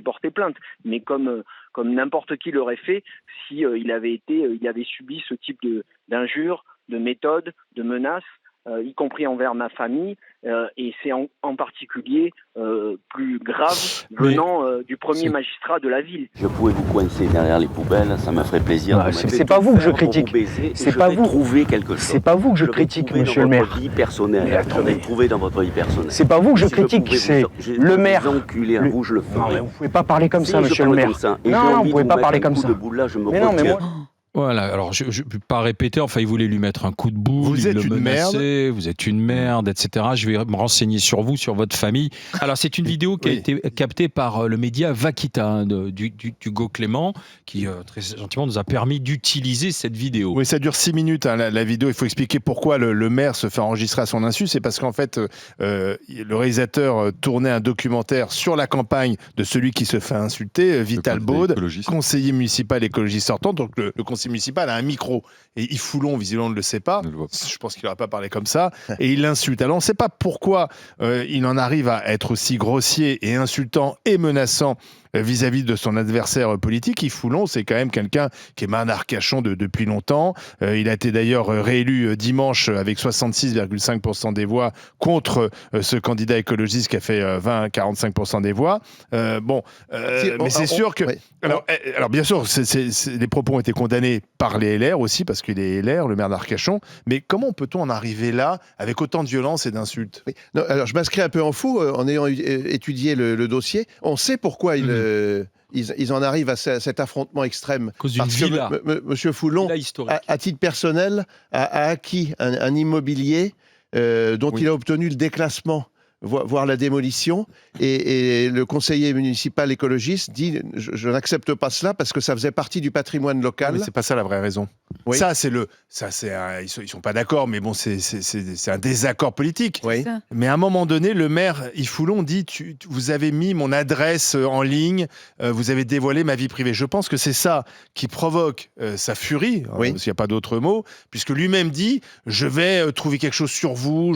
porté plainte. Mais comme n'importe qui l'aurait fait si il avait subi ce type d'injures, de méthodes, de menaces, y compris envers ma famille, et c'est en particulier plus grave venant du premier magistrat de la ville. Je pouvais vous coincer derrière les poubelles, ça me ferait plaisir. C'est pas vous que je critique. C'est pas vous. Trouver quelque chose. C'est pas vous que je critique, monsieur le maire. Dans votre vie personnelle. Je vais trouver dans votre vie personnelle. C'est pas vous que je critique, c'est le maire. Vous, je le ferai. Non, mais vous pouvez pas parler comme ça, monsieur le maire. Non, vous pouvez pas parler comme ça. Mais non, mais moi. Voilà, alors je ne vais pas répéter, enfin il voulait lui mettre un coup de boule, vous êtes le une menacer, merde. vous êtes une merde, etc. Je vais me renseigner sur vous, sur votre famille. Alors c'est une vidéo qui a été captée par le média Vaquita, d'Hugo Clément, qui très gentiment nous a permis d'utiliser cette vidéo. Oui, ça dure 6 minutes la vidéo, il faut expliquer pourquoi le maire se fait enregistrer à son insu, c'est parce qu'en fait le réalisateur tournait un documentaire sur la campagne de celui qui se fait insulter, Vital Baude, conseiller municipal écologiste sortant, donc le conseiller municipal a un micro et Yves Foulon visiblement ne le sait pas, je pense qu'il n'aurait pas parlé comme ça, et il l'insulte. Alors on ne sait pas pourquoi il en arrive à être aussi grossier et insultant et menaçant vis-à-vis de son adversaire politique. Yves Foulon, c'est quand même quelqu'un qui est main Arcachon depuis longtemps. Il a été d'ailleurs réélu dimanche avec 66,5% des voix contre ce candidat écologiste qui a fait 20-45% des voix. Mais c'est sûr que... Alors bien sûr, les propos ont été condamnés par les LR aussi, parce qu'il est LR, le maire d'Arcachon. Mais comment peut-on en arriver là, avec autant de violence et d'insultes ? Non, alors je m'inscris un peu en faux, en ayant étudié le dossier. On sait pourquoi ils en arrivent à cet affrontement extrême. À cause d'une villa. Monsieur Foulon, à titre personnel, a acquis un immobilier dont il a obtenu le déclassement, voire la démolition, et le conseiller municipal écologiste dit « je n'accepte pas cela parce que ça faisait partie du patrimoine local ». Mais c'est pas ça la vraie raison. Oui. Ils sont pas d'accord, mais bon, c'est un désaccord politique. Oui. Mais à un moment donné, le maire Yves Foulon dit vous avez mis mon adresse en ligne, vous avez dévoilé ma vie privée. Je pense que c'est ça qui provoque sa furie, s'il n'y a pas d'autre mot, puisque lui-même dit je vais trouver quelque chose sur vous,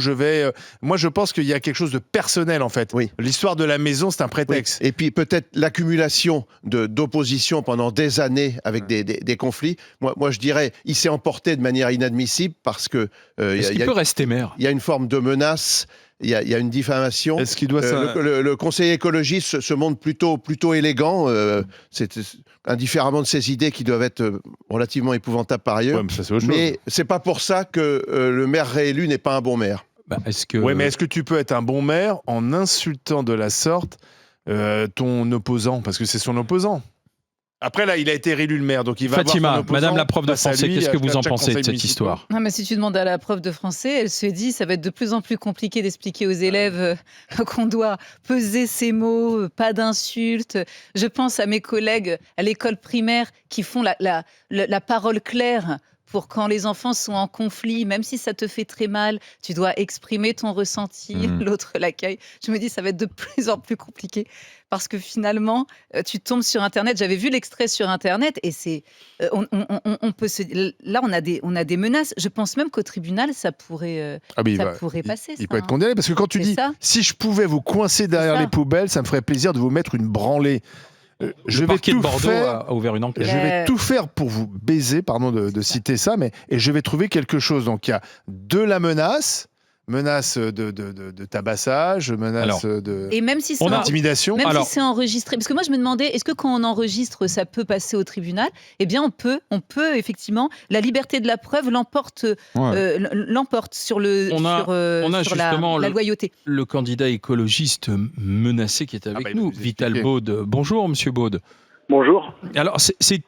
moi je pense qu'il y a quelque chose de personnel en fait. Oui. L'histoire de la maison, c'est un prétexte. Oui. Et puis peut-être l'accumulation d'opposition pendant des années avec des conflits. Moi je dirais, il s'est emporté de manière inadmissible parce que est-ce qu'il peut rester maire ? Il y a une forme de menace, il y a une diffamation. Est-ce qu'il doit le conseiller écologiste se montre plutôt élégant, c'est indifféremment de ses idées qui doivent être relativement épouvantables par ailleurs. Ouais, mais ça, c'est autre chose. Mais c'est pas pour ça que le maire réélu n'est pas un bon maire. Mais est-ce que tu peux être un bon maire en insultant de la sorte ton opposant, parce que c'est son opposant. Après, là, il a été réélu le maire, donc il va Fatima, avoir son madame la prof de français, qu'est-ce que vous en pensez de cette municipal. histoire ? Non, mais si tu demandes à la prof de français, elle se dit ça va être de plus en plus compliqué d'expliquer aux élèves qu'on doit peser ses mots, pas d'insultes. Je pense à mes collègues à l'école primaire qui font la parole claire pour quand les enfants sont en conflit, même si ça te fait très mal, tu dois exprimer ton ressenti, l'autre l'accueille. Je me dis, ça va être de plus en plus compliqué parce que finalement, tu tombes sur Internet. J'avais vu l'extrait sur Internet et c'est, on peut là, on a des menaces. Je pense même qu'au tribunal, ça pourrait passer. Il peut être condamné parce que quand tu dis, si je pouvais vous coincer derrière les poubelles, ça me ferait plaisir de vous mettre une branlée. Le parquet de Bordeaux a ouvert une enquête. Je vais tout faire pour vous baiser, pardon de citer ça, et je vais trouver quelque chose. Donc il y a de la menace de tabassage, et même si c'est d'intimidation. Même si c'est enregistré. Parce que moi je me demandais, est-ce que quand on enregistre, ça peut passer au tribunal ? Eh bien on peut effectivement, la liberté de la preuve l'emporte sur la loyauté. Le candidat écologiste menacé qui est avec nous, Vital Baude. Bonjour monsieur Baude. Bonjour. Alors,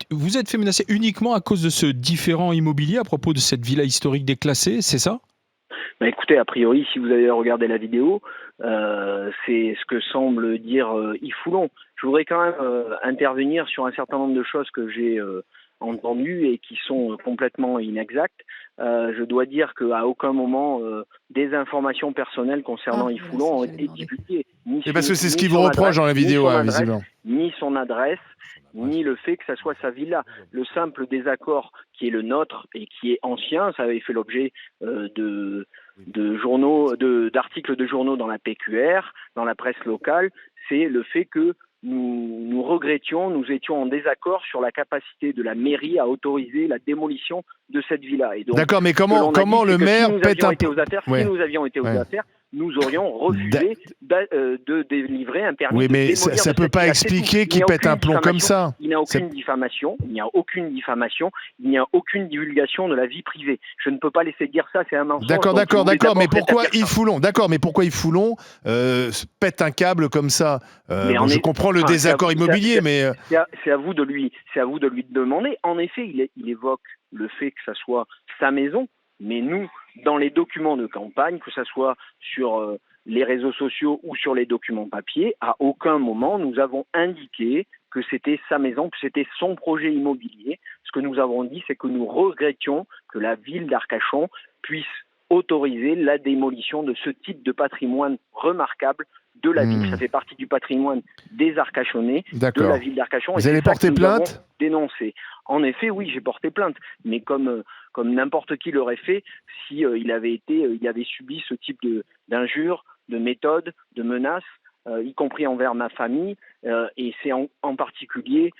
vous êtes fait menacer uniquement à cause de ce différend immobilier à propos de cette villa historique déclassée, c'est ça ? Écoutez, a priori, si vous avez regardé la vidéo, c'est ce que semble dire Yves Foulon. Je voudrais quand même intervenir sur un certain nombre de choses que j'ai entendues et qui sont complètement inexactes. Je dois dire qu'à aucun moment, des informations personnelles concernant Yves Foulon ont été divulguées. Et parce que c'est ce qu'il vous reproche dans la vidéo, visiblement. Ni son adresse, ni le fait que ça soit sa villa. Le simple désaccord qui est le nôtre et qui est ancien, ça avait fait l'objet d'articles de journaux dans la PQR, dans la presse locale, c'est le fait que nous regrettions, nous étions en désaccord sur la capacité de la mairie à autoriser la démolition de cette villa. D'accord, mais comment le maire pète un... Si nous avions été aux affaires, nous aurions refusé de délivrer un permis. Oui, mais de démolir ça ne peut pas expliquer qu'il pète un plomb comme ça. Il n'y a aucune diffamation, il n'y a aucune divulgation de la vie privée. Je ne peux pas laisser dire ça, c'est un mensonge. D'accord, mais pourquoi Yves Foulon pète un câble comme ça Je comprends le désaccord immobilier, mais... C'est à vous de lui demander. En effet, il évoque le fait que ça soit sa maison, mais nous, dans les documents de campagne, que ce soit sur les réseaux sociaux ou sur les documents papier, à aucun moment nous avons indiqué que c'était sa maison, que c'était son projet immobilier. Ce que nous avons dit, c'est que nous regrettions que la ville d'Arcachon puisse autoriser la démolition de ce type de patrimoine remarquable de la ville. Ça fait partie du patrimoine des Arcachonnais, de la ville d'Arcachon. Vous allez porter plainte ? Dénoncer. En effet, oui, j'ai porté plainte, mais comme n'importe qui l'aurait fait si il avait subi ce type d'injures, de méthodes, de menaces, y compris envers ma famille, et c'est en particulier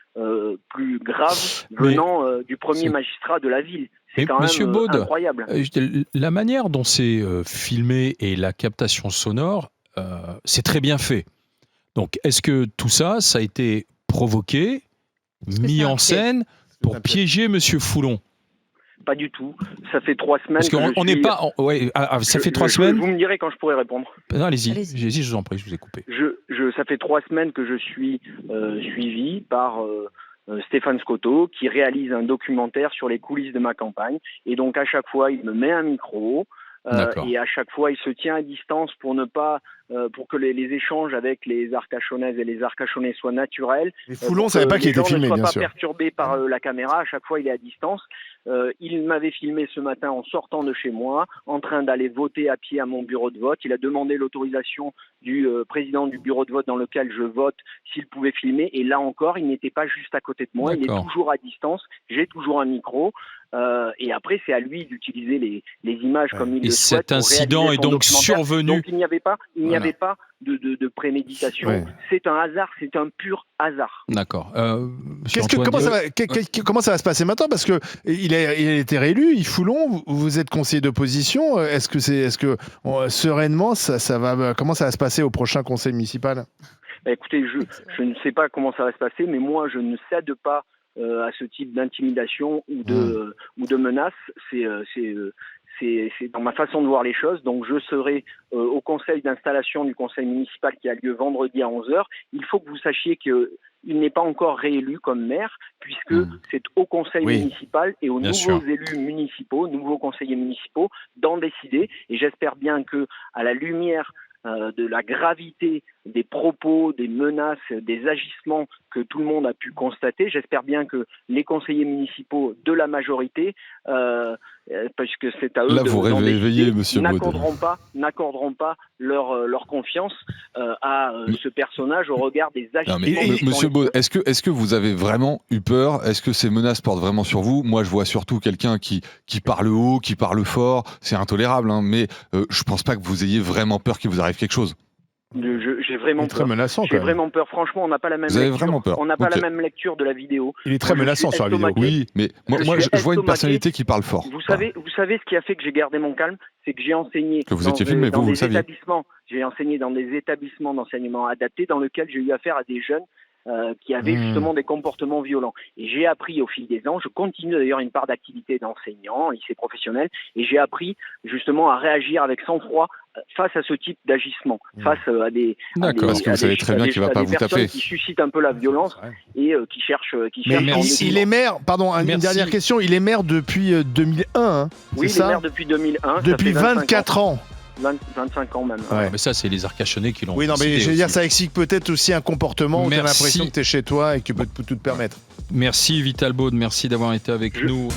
plus grave venant du premier magistrat de la ville. C'est quand Monsieur même Baud, incroyable. La manière dont c'est filmé et la captation sonore, c'est très bien fait. Donc, est-ce que tout ça, ça a été provoqué, mis en scène pour piéger Monsieur Foulon? Pas du tout. Ça fait 3 semaines. Parce qu'on n'est pas. Ça fait 3 semaines. Vous me direz quand je pourrai répondre. Non, allez-y, je vous en prie, je vous ai coupé. Ça fait 3 semaines que je suis suivi par Stéphane Scotto, qui réalise un documentaire sur les coulisses de ma campagne. Et donc, à chaque fois, il me met un micro. Et à chaque fois, il se tient à distance pour que les échanges avec les Arcachonnaises et les Arcachonnais soient naturels. Mais Foulon ne savait pas qu'il était filmé, bien sûr. Ne soient pas perturbés par la caméra. À chaque fois, il est à distance. Il m'avait filmé ce matin en sortant de chez moi, en train d'aller voter à pied à mon bureau de vote. Il a demandé l'autorisation du président du bureau de vote dans lequel je vote s'il pouvait filmer. Et là encore, il n'était pas juste à côté de moi. Il est toujours à distance. J'ai toujours un micro. Et après, c'est à lui d'utiliser les images comme il le souhaite. Et cet incident est donc survenu. Donc il n'y avait pas de préméditation. Ouais. C'est un hasard, c'est un pur hasard. D'accord. Comment ça va se passer maintenant? Parce que il a été réélu, Yves Foulon. Vous êtes conseiller d'opposition. Est-ce que sereinement, comment ça va se passer au prochain conseil municipal? Écoutez, je ne sais pas comment ça va se passer, mais moi, je ne cède pas à ce type d'intimidation ou de menaces. C'est dans ma façon de voir les choses. Donc je serai au conseil d'installation du conseil municipal qui a lieu vendredi à 11h. Il faut que vous sachiez qu'il n'est pas encore réélu comme maire, puisque c'est au conseil municipal et aux nouveaux élus municipaux, nouveaux conseillers municipaux, d'en décider. Et j'espère bien que, à la lumière de la gravité des propos, des menaces, des agissements que tout le monde a pu constater, j'espère bien que les conseillers municipaux de la majorité, parce que c'est à eux n'accorderont pas leur confiance à ce personnage au regard des agissements. Monsieur Baud, est-ce que vous avez vraiment eu peur? Est-ce que ces menaces portent vraiment sur vous? Moi, je vois surtout quelqu'un qui parle haut, qui parle fort. C'est intolérable, hein, mais je pense pas que vous ayez vraiment peur qu'il vous arrive quelque chose. J'ai vraiment peur. Très menaçant. J'ai vraiment peur. Franchement, on n'a pas la même lecture. Vraiment peur. On n'a pas la même lecture de la vidéo. Il est très menaçant sur la vidéo. Oui, mais moi je vois une personnalité qui parle fort. Vous savez ce qui a fait que j'ai gardé mon calme, c'est que j'ai enseigné. Que vous étiez filmé, vous le saviez. J'ai enseigné dans des établissements d'enseignement adaptés dans lesquels j'ai eu affaire à des jeunes qui avaient justement des comportements violents. Et j'ai appris au fil des ans, je continue d'ailleurs une part d'activité d'enseignant, lycée professionnel, et j'ai appris justement à réagir avec sang-froid face à ce type d'agissement, face à des... D'accord, parce que vous savez très bien qu'il ne va pas vous taper. Qui suscitent un peu la violence et qui cherchent... Mais il est maire, pardon, une dernière question, il est maire depuis 2001, hein, oui, il est maire depuis 2001. Depuis 24 ans. 25 ans même. Ouais. Mais ça, c'est les Arcachonnais qui l'ont. Oui, non, mais je veux dire, ça explique peut-être aussi un comportement où tu as l'impression que tu es chez toi et que tu peux tout te permettre. Merci Vital Baud, merci d'avoir été avec nous.